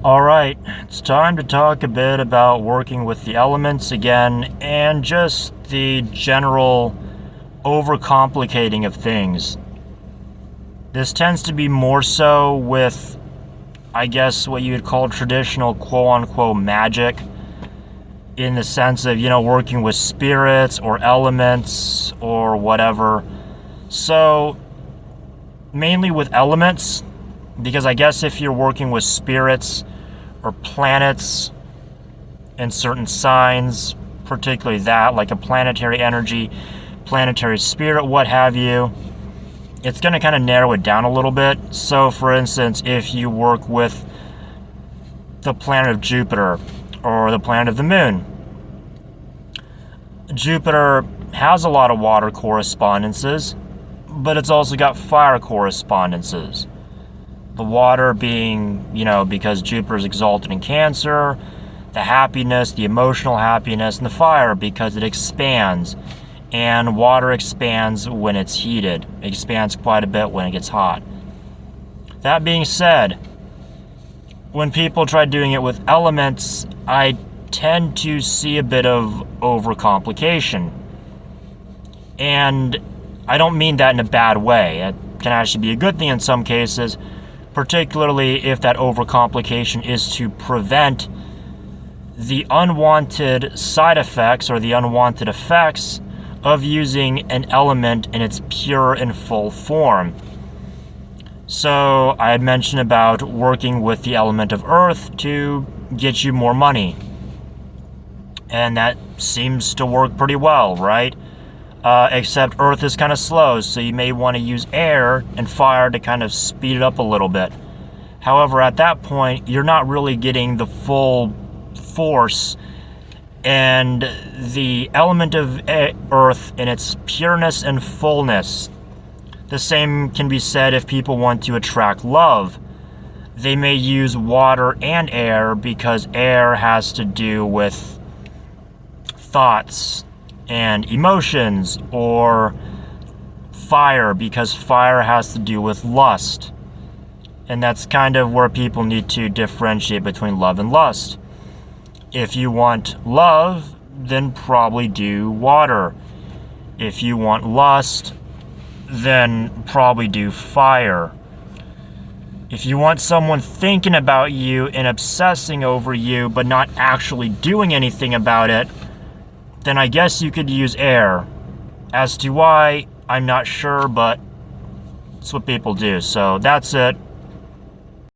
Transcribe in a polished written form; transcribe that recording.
Alright, it's time to talk a bit about working with the elements again and just the general overcomplicating of things. This tends to be more so with, I guess, what you would call traditional quote unquote magic, in the sense of, working with spirits or elements or whatever. So, mainly with elements, because I guess if you're working with spirits or planets and certain signs, particularly that, like a planetary energy, planetary spirit, what have you, it's going to kind of narrow it down a little bit. So, for instance, if you work with the planet of Jupiter or the planet of the moon, Jupiter has a lot of water correspondences, but it's also got fire correspondences. The water being, because Jupiter is exalted in Cancer, the happiness, the emotional happiness, and the fire because it expands. And water expands when it's heated. It expands quite a bit when it gets hot. That being said, when people try doing it with elements, I tend to see a bit of overcomplication. And I don't mean that in a bad way. It can actually be a good thing in some cases, particularly if that overcomplication is to prevent the unwanted side effects or the unwanted effects of using an element in its pure and full form. So I had mentioned about working with the element of earth to get you more money. And that seems to work pretty well, right? Except earth is kind of slow, so you may want to use air and fire to kind of speed it up a little bit. However, at that point, you're not really getting the full force and the element of earth in its pureness and fullness. The same can be said if people want to attract love. They may use water and air because air has to do with thoughts and emotions, or fire because fire has to do with lust. And that's kind of where people need to differentiate between love and lust. If you want love, then probably do water. If you want lust, then probably do fire. If you want someone thinking about you and obsessing over you but not actually doing anything about it, then I guess you could use air. As to why, I'm not sure, but it's what people do. So that's it.